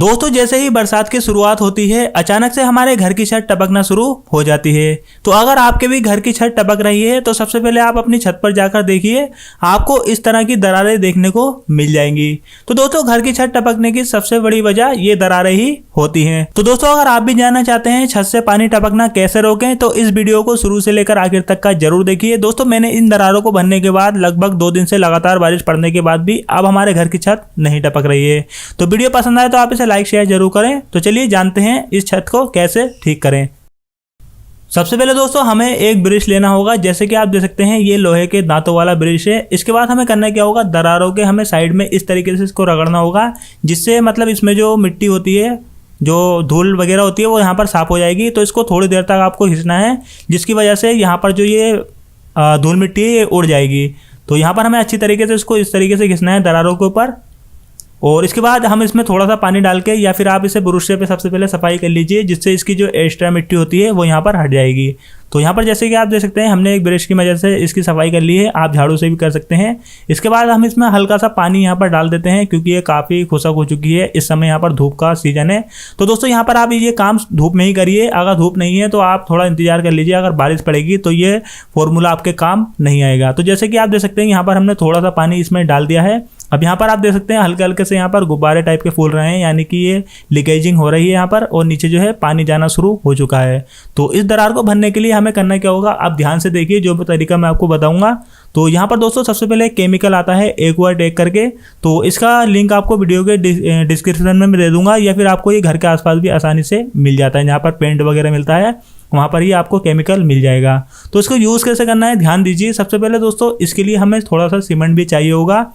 दोस्तों जैसे ही बरसात की शुरुआत होती है अचानक से हमारे घर की छत टपकना शुरू हो जाती है। तो अगर आपके भी घर की छत टपक रही है तो सबसे पहले आप अपनी छत पर जाकर देखिए, आपको इस तरह की दरारें देखने को मिल जाएंगी। तो दोस्तों घर की छत टपकने की सबसे बड़ी वजह ये दरारें ही होती हैं। तो दोस्तों अगर आप भी जानना चाहते हैं छत से पानी टपकना कैसे रोकें तो इस वीडियो को शुरू से लेकर आखिर तक का जरूर देखिए। दोस्तों मैंने इन दरारों को भरने के बाद लगभग 2 दिन से लगातार बारिश पड़ने के बाद भी अब हमारे घर की छत नहीं टपक रही है। तो वीडियो पसंद आए तो आप लाइक शेयर जरूर करें। तो चलिए जानते हैं इस छत को कैसे ठीक करें। सबसे पहले दोस्तों हमें एक ब्रश लेना होगा। जैसे कि आप देख सकते हैं ये लोहे के दांतों वाला ब्रश है। इसके बाद हमें करना क्या होगा, दरारों के हमें साइड में इस तरीके से इसको रगड़ना होगा, जिससे मतलब इसमें जो मिट्टी होती है, जो धूल वगैरह होती है वो यहाँ पर साफ हो जाएगी। तो इसको थोड़ी देर तक आपको खींचना है, जिसकी वजह से यहाँ पर जो ये धूल मिट्टी है ये उड़ जाएगी। तो यहाँ पर हमें अच्छी तरीके से इसको इस तरीके से खींचना है दरारों के ऊपर। और इसके बाद हम इसमें थोड़ा सा पानी डाल के या फिर आप इसे ब्रश से सबसे पहले सफाई कर लीजिए, जिससे इसकी जो एक्स्ट्रा मिट्टी होती है वो यहाँ पर हट जाएगी। तो यहाँ पर जैसे कि आप देख सकते हैं हमने एक ब्रश की मदद से इसकी सफाई कर ली है, आप झाड़ू से भी कर सकते हैं। इसके बाद हम इसमें हल्का सा पानी यहाँ पर डाल देते हैं, क्योंकि ये काफ़ी खुशक हो चुकी है। इस समय यहाँ पर धूप का सीजन है। तो दोस्तों यहाँ पर आप ये काम धूप में ही करिए। अगर धूप नहीं है तो आप थोड़ा इंतजार कर लीजिए, अगर बारिश पड़ेगी तो ये फॉर्मूला आपके काम नहीं आएगा। तो जैसे कि आप देख सकते हैं यहाँ पर हमने थोड़ा सा पानी इसमें डाल दिया है। अब यहाँ पर आप देख सकते हैं हल्के हल्के से यहाँ पर गुब्बारे टाइप के फूल रहे हैं, यानी कि ये लीकेजिंग हो रही है यहाँ पर, और नीचे जो है पानी जाना शुरू हो चुका है। तो इस दरार को भरने के लिए हमें करना क्या होगा, आप ध्यान से देखिए जो भी तरीका मैं आपको बताऊंगा। तो यहाँ पर दोस्तों सबसे पहले केमिकल आता है एक्वाटेक करके, तो इसका लिंक आपको वीडियो के डिस्क्रिप्शन में दे दूंगा, या फिर आपको ये घर के आसपास भी आसानी से मिल जाता है। जहाँ पर पेंट वगैरह मिलता है वहाँ पर ही आपको केमिकल मिल जाएगा। तो इसको यूज़ कैसे करना है ध्यान दीजिए। सबसे पहले दोस्तों इसके लिए हमें थोड़ा सा सीमेंट भी चाहिए होगा।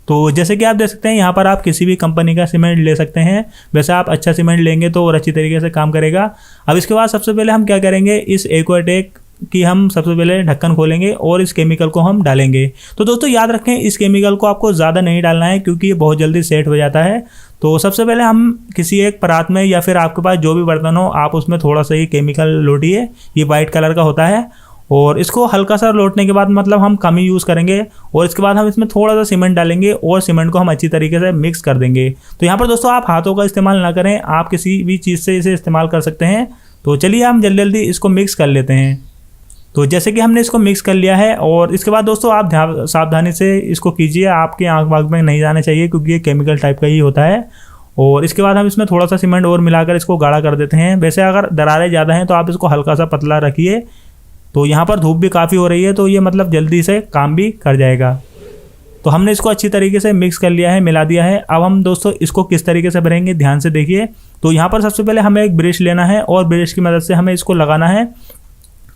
तो जैसे कि आप देख सकते हैं यहाँ पर आप किसी भी कंपनी का सीमेंट ले सकते हैं। वैसे आप अच्छा सीमेंट लेंगे तो और अच्छी तरीके से काम करेगा। अब इसके बाद सबसे पहले हम क्या करेंगे, इस एक्वाटेक की हम सबसे पहले ढक्कन खोलेंगे और इस केमिकल को हम डालेंगे। तो दोस्तों याद रखें इस केमिकल को आपको ज़्यादा नहीं डालना है, क्योंकि ये बहुत जल्दी सेट हो जाता है। तो सबसे पहले हम किसी एक परात में या फिर आपके पास जो भी बर्तन हो आप उसमें थोड़ा सा ये केमिकल लोटिए। ये वाइट कलर का होता है, और इसको हल्का सा लौटने के बाद मतलब हम कम ही यूज़ करेंगे। और इसके बाद हम इसमें थोड़ा सा सीमेंट डालेंगे और सीमेंट को हम अच्छी तरीके से मिक्स कर देंगे। तो यहाँ पर दोस्तों आप हाथों का इस्तेमाल ना करें, आप किसी भी चीज़ से इसे इस्तेमाल कर सकते हैं। तो चलिए हम जल्दी जल्दी इसको मिक्स कर लेते हैं। तो जैसे कि हमने इसको मिक्स कर लिया है, और इसके बाद दोस्तों आप सावधानी से इसको कीजिए, आपके आँख वाँख में नहीं जाना चाहिए, क्योंकि ये केमिकल टाइप का ही होता है। और इसके बाद हम इसमें थोड़ा सा सीमेंट और मिलाकर इसको गाढ़ा कर देते हैं। वैसे अगर दरारें ज़्यादा हैं तो आप इसको हल्का सा पतला रखिए। तो यहाँ पर धूप भी काफ़ी हो रही है, तो ये मतलब जल्दी से काम भी कर जाएगा। तो हमने इसको अच्छी तरीके से मिक्स कर लिया है, मिला दिया है। अब हम दोस्तों इसको किस तरीके से भरेंगे ध्यान से देखिए। तो यहाँ पर सबसे पहले हमें एक ब्रश लेना है और ब्रश की मदद से हमें इसको लगाना है।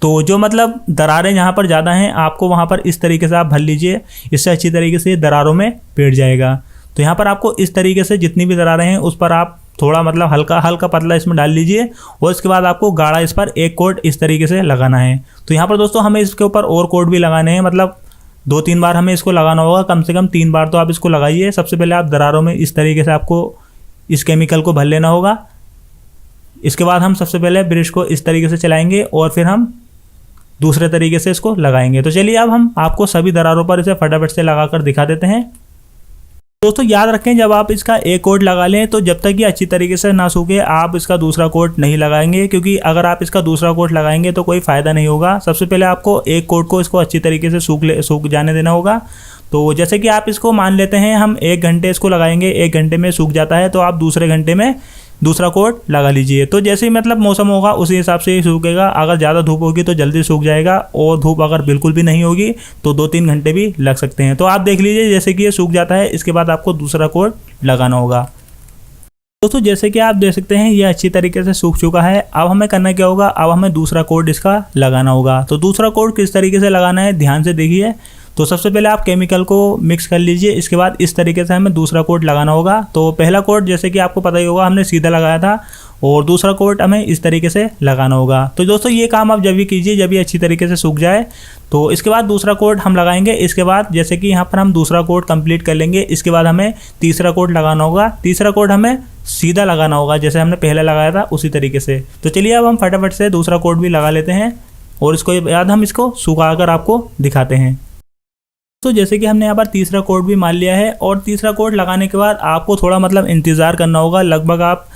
तो जो मतलब दरारें यहाँ पर ज़्यादा हैं आपको वहाँ पर इस तरीके से आप भर लीजिए, इससे अच्छी तरीके से दरारों में बैठ जाएगा। तो यहाँ पर आपको इस तरीके से जितनी भी दरारें हैं उस पर आप थोड़ा मतलब हल्का हल्का पतला इसमें डाल लीजिए, और इसके बाद आपको गाढ़ा इस पर एक कोट इस तरीके से लगाना है। तो यहाँ पर दोस्तों हमें इसके ऊपर और कोट भी लगाने हैं, मतलब 2-3 बार हमें इसको लगाना होगा, कम से कम 3 बार तो आप इसको लगाइए। सबसे पहले आप दरारों में इस तरीके से आपको इस केमिकल को भर लेना होगा। इसके बाद हम सबसे पहले ब्रश को इस तरीके से चलाएंगे और फिर हम दूसरे तरीके से इसको लगाएंगे। तो चलिए अब हम आपको सभी दरारों पर इसे फटाफट से लगा कर दिखा देते हैं। दोस्तों याद रखें जब आप इसका एक कोट लगा लें तो जब तक ये अच्छी तरीके से ना सूखे आप इसका दूसरा कोट नहीं लगाएंगे, क्योंकि अगर आप इसका दूसरा कोट लगाएंगे तो कोई फ़ायदा नहीं होगा। सबसे पहले आपको एक कोट को इसको अच्छी तरीके से सूख जाने देना होगा। तो जैसे कि आप इसको मान लेते हैं हम 1 घंटे इसको लगाएंगे, 1 घंटे में सूख जाता है, तो आप दूसरे घंटे में दूसरा कोट लगा लीजिए। तो जैसे ही मतलब मौसम होगा उसी हिसाब से ही सूखेगा। अगर ज़्यादा धूप होगी तो जल्दी सूख जाएगा, और धूप अगर बिल्कुल भी नहीं होगी तो 2-3 घंटे भी लग सकते हैं। तो आप देख लीजिए जैसे कि ये सूख जाता है, इसके बाद आपको दूसरा कोट लगाना होगा। दोस्तों जैसे कि आप देख सकते हैं ये अच्छी तरीके से सूख चुका है। अब हमें करना क्या होगा, अब हमें दूसरा कोट इसका लगाना होगा। तो दूसरा कोट किस तरीके से लगाना है ध्यान से देखिए। तो सबसे पहले आप केमिकल को मिक्स कर लीजिए, इसके बाद इस तरीके से हमें दूसरा कोट लगाना होगा। तो पहला कोट जैसे कि आपको पता ही होगा हमने सीधा लगाया था, और दूसरा कोट हमें इस तरीके से लगाना होगा। तो दोस्तों ये काम आप जब भी कीजिए जब ये अच्छी तरीके से सूख जाए। तो इसके बाद दूसरा कोट हम लगाएंगे। इसके बाद जैसे कि यहाँ पर हम दूसरा कोट कंप्लीट कर लेंगे, इसके बाद हमें तीसरा कोट लगाना होगा। तीसरा कोट हमें सीधा लगाना होगा जैसे हमने पहले लगाया था उसी तरीके से। तो चलिए अब हम फटाफट से दूसरा कोट भी लगा लेते हैं, और इसको बाद हम इसको सुखा कर आपको दिखाते हैं। तो जैसे कि हमने यहाँ पर तीसरा कोट भी मान लिया है और तीसरा कोट लगाने के बाद आपको थोड़ा मतलब इंतज़ार करना होगा। लगभग आप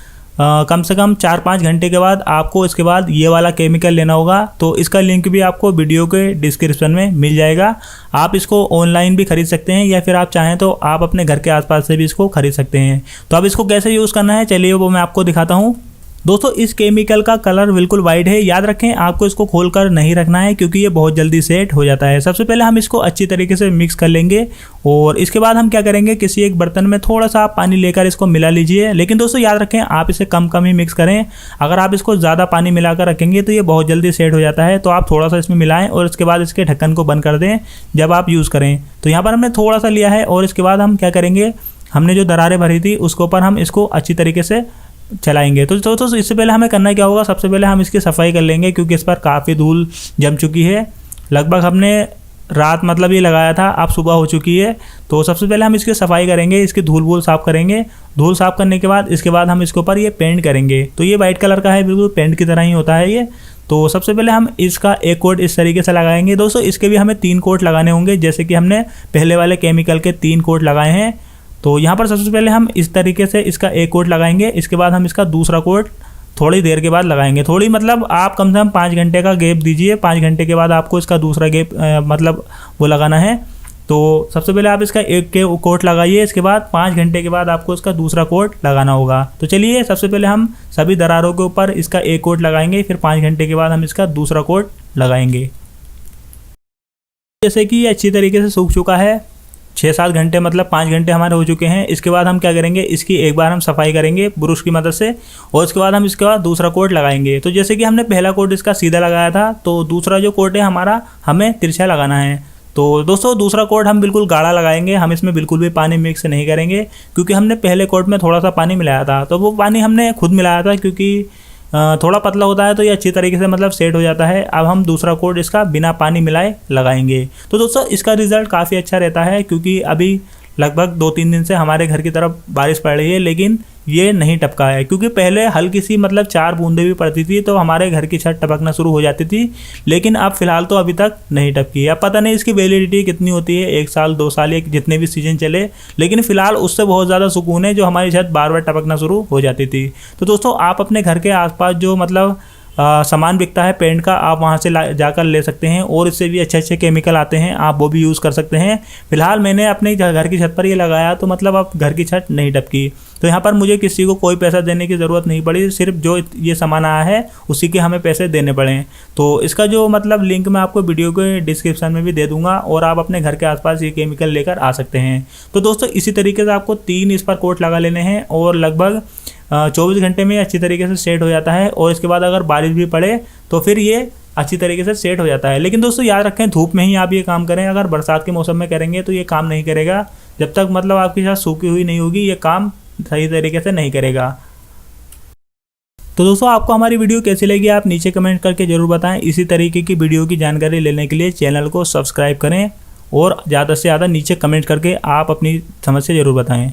कम से कम 4-5 घंटे के बाद आपको इसके बाद ये वाला केमिकल लेना होगा। तो इसका लिंक भी आपको वीडियो के डिस्क्रिप्शन में मिल जाएगा। आप इसको ऑनलाइन भी खरीद सकते हैं या फिर आप चाहें तो आप अपने घर के आसपास से भी इसको खरीद सकते हैं। तो अब इसको कैसे यूज़ करना है चलिए वो मैं आपको दिखाता हूँ। दोस्तों इस केमिकल का कलर बिल्कुल वाइट है, याद रखें आपको इसको खोलकर नहीं रखना है क्योंकि ये बहुत जल्दी सेट हो जाता है। सबसे पहले हम इसको अच्छी तरीके से मिक्स कर लेंगे और इसके बाद हम क्या करेंगे, किसी एक बर्तन में थोड़ा सा आप पानी लेकर इसको मिला लीजिए। लेकिन दोस्तों याद रखें आप इसे कम कम ही मिक्स करें। अगर आप इसको ज़्यादा पानी मिलाकर रखेंगे तो ये बहुत जल्दी सेट हो जाता है। तो आप थोड़ा सा इसमें मिलाएं और इसके बाद इसके ढक्कन को बंद कर दें जब आप यूज़ करें। तो यहाँ पर हमने थोड़ा सा लिया है और इसके बाद हम क्या करेंगे, हमने जो दरारें भरी थी उसके ऊपर हम इसको अच्छी तरीके से चलाएंगे। तो इससे पहले हमें करना क्या होगा, सबसे पहले हम इसकी सफाई कर लेंगे क्योंकि इस पर काफ़ी धूल जम चुकी है। लगभग हमने रात मतलब ये लगाया था, अब सुबह हो चुकी है। तो सबसे पहले हम इसकी सफाई करेंगे, इसकी धूल वूल साफ़ करेंगे। धूल साफ़ करने के बाद इसके बाद हम इसके ऊपर ये पेंट करेंगे। तो ये वाइट कलर का है, बिल्कुल पेंट की तरह ही होता है ये। तो सबसे पहले हम इसका एक कोट इस तरीके से लगाएंगे। दोस्तों इसके भी हमें 3 कोट लगाने होंगे, जैसे कि हमने पहले वाले केमिकल के 3 कोट लगाए हैं। तो यहाँ पर सबसे पहले हम इस तरीके से इसका एक कोट लगाएंगे, इसके बाद हम इसका दूसरा कोट थोड़ी देर के बाद लगाएंगे। थोड़ी मतलब आप कम से कम 5 घंटे का गैप दीजिए। 5 घंटे के बाद आपको इसका दूसरा गैप मतलब वो लगाना है। तो सबसे पहले आप इसका एक कोट लगाइए, इसके बाद 5 घंटे के बाद आपको इसका दूसरा कोट लगाना होगा। तो चलिए सबसे पहले हम सभी दरारों के ऊपर इसका एक कोट लगाएंगे, फिर 5 घंटे के बाद हम इसका दूसरा कोट लगाएंगे। जैसे कि ये अच्छी तरीके से सूख चुका है, 6-7 घंटे मतलब 5 घंटे हमारे हो चुके हैं। इसके बाद हम क्या करेंगे, इसकी एक बार हम सफाई करेंगे ब्रश की मदद से और उसके बाद हम इसके बाद दूसरा कोट लगाएंगे। तो जैसे कि हमने पहला कोट इसका सीधा लगाया था, तो दूसरा जो कोट है हमारा हमें तिरछा लगाना है। तो दोस्तों दूसरा कोट हम बिल्कुल गाढ़ा लगाएंगे, हम इसमें बिल्कुल भी पानी मिक्स नहीं करेंगे क्योंकि हमने पहले कोट में थोड़ा सा पानी मिलाया था। तो वो पानी हमने खुद मिलाया था क्योंकि थोड़ा पतला होता है तो ये अच्छी तरीके से मतलब सेट हो जाता है। अब हम दूसरा कोट इसका बिना पानी मिलाए लगाएंगे। तो दोस्तों इसका रिज़ल्ट काफ़ी अच्छा रहता है क्योंकि अभी लगभग 2-3 दिन से हमारे घर की तरफ बारिश पड़ रही है लेकिन ये नहीं टपका है। क्योंकि पहले हल्की सी मतलब 4 बूंदें भी पड़ती थी तो हमारे घर की छत टपकना शुरू हो जाती थी, लेकिन अब फिलहाल तो अभी तक नहीं टपकी है। अब पता नहीं इसकी वैलिडिटी कितनी होती है, 1 साल 2 साल या जितने भी सीजन चले, लेकिन फिलहाल उससे बहुत ज़्यादा सुकून है जो हमारी छत बार बार टपकना शुरू हो जाती थी। तो दोस्तों आप अपने घर के आसपास जो मतलब सामान बिकता है पेंट का, आप वहाँ से जाकर ले सकते हैं और इससे भी अच्छे अच्छे केमिकल आते हैं, आप वो भी यूज़ कर सकते हैं। फिलहाल मैंने अपने घर की छत पर ये लगाया तो मतलब अब घर की छत नहीं टपकी। तो यहाँ पर मुझे किसी को कोई पैसा देने की ज़रूरत नहीं पड़ी, सिर्फ जो ये सामान आया है उसी के हमें पैसे देने पड़े। तो इसका जो मतलब लिंक मैं आपको वीडियो के डिस्क्रिप्शन में भी दे दूंगा और आप अपने घर के आसपास ये केमिकल लेकर आ सकते हैं। तो दोस्तों इसी तरीके से आपको 3 इस पर कोट लगा लेने हैं और लगभग 24 घंटे में अच्छी तरीके से सेट हो जाता है। और इसके बाद अगर बारिश भी पड़े तो फिर ये अच्छी तरीके से सेट हो जाता है। लेकिन दोस्तों याद रखें धूप में ही आप ये काम करें, अगर बरसात के मौसम में करेंगे तो ये काम नहीं करेगा। जब तक मतलब आपकी छत सूखी हुई नहीं होगी ये काम सही तरीके से नहीं करेगा। तो दोस्तों आपको हमारी वीडियो कैसी लगी आप नीचे कमेंट करके ज़रूर बताएं। इसी तरीके की वीडियो की जानकारी लेने के लिए चैनल को सब्सक्राइब करें और ज़्यादा से ज़्यादा नीचे कमेंट करके आप अपनी समस्या ज़रूर बताएं।